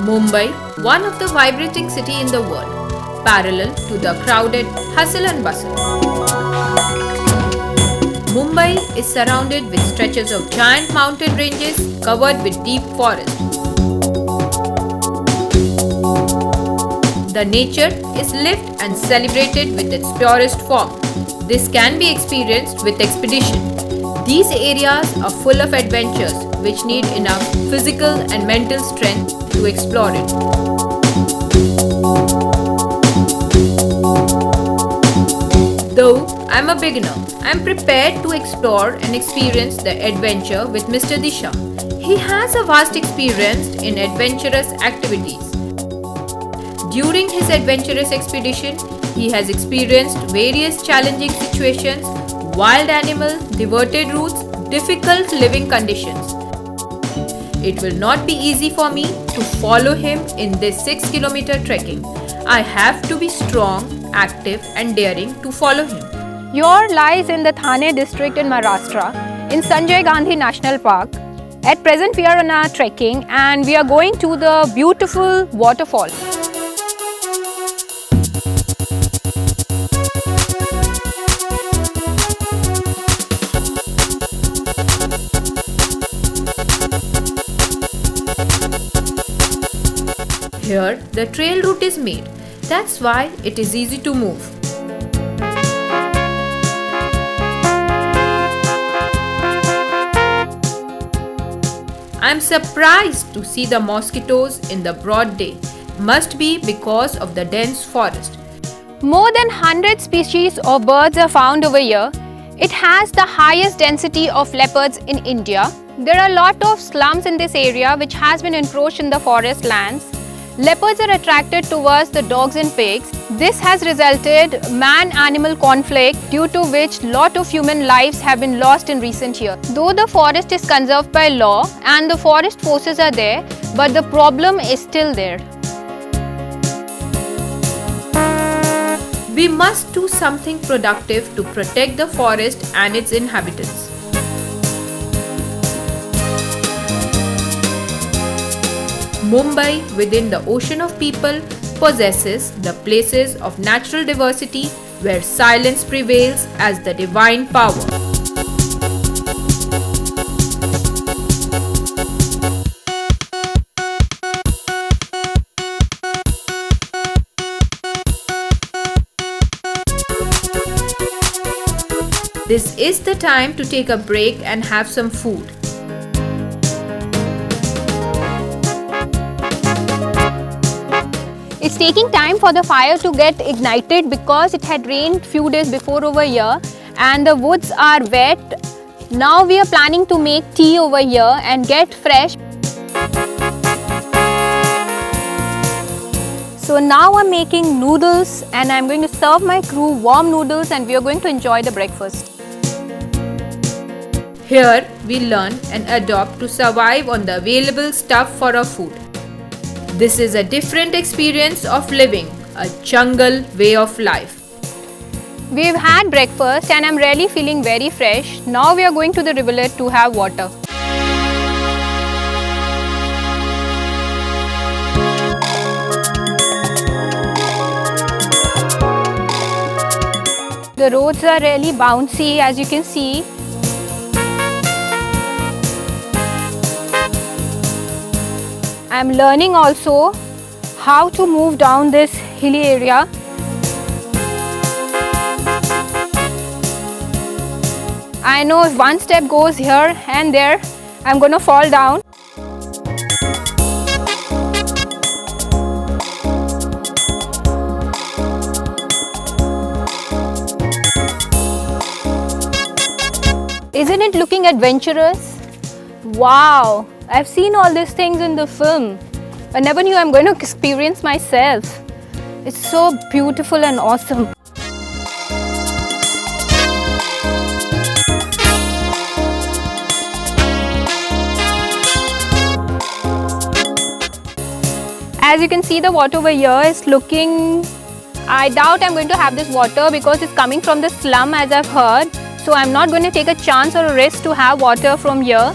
Mumbai, one of the vibrating city in the world, parallel to the crowded hustle and bustle. Mumbai is surrounded with stretches of giant mountain ranges covered with deep forests. The nature is lived and celebrated with its purest form. This can be experienced with expedition. These areas are full of adventures which need enough physical and mental strength to explore it. Though I am a beginner, I am prepared to explore and experience the adventure with Mr. Disha. He has a vast experience in adventurous activities. During his adventurous expedition, he has experienced various challenging situations, wild animals, diverted routes, difficult living conditions. It will not be easy for me to follow him in this 6-kilometer trekking. I have to be strong, active and daring to follow him. Your lies in the Thane district in Maharashtra, in Sanjay Gandhi National Park. At present we are on our trekking and we are going to the beautiful waterfall. Here, the trail route is made. That's why it is easy to move. I am surprised to see the mosquitoes in the broad day. Must be because of the dense forest. More than 100 species of birds are found over here. It has the highest density of leopards in India. There are a lot of slums in this area which has been encroached in the forest lands. Leopards are attracted towards the dogs and pigs. This has resulted man-animal conflict due to which lot of human lives have been lost in recent years. Though the forest is conserved by law and the forest forces are there, but the problem is still there. We must do something productive to protect the forest and its inhabitants. Mumbai, within the ocean of people, possesses the places of natural diversity where silence prevails as the divine power. This is the time to take a break and have some food. It's taking time for the fire to get ignited because it had rained few days before over here and the woods are wet. Now we are planning to make tea over here and get fresh. So now I'm making noodles and I'm going to serve my crew warm noodles and we are going to enjoy the breakfast. Here we learn and adopt to survive on the available stuff for our food. This is a different experience of living, a jungle way of life. We've had breakfast and I'm really feeling very fresh. Now we are going to the rivulet to have water. The roads are really bouncy as you can see. I'm learning also how to move down this hilly area. I know if one step goes here and there, I'm going to fall down. Isn't it looking adventurous? Wow! I've seen all these things in the film. I never knew I'm going to experience myself. It's so beautiful and awesome. As you can see, the water over here is looking... I doubt I'm going to have this water because it's coming from the slum as I've heard. so I'm not going to take a chance or a risk to have water from here.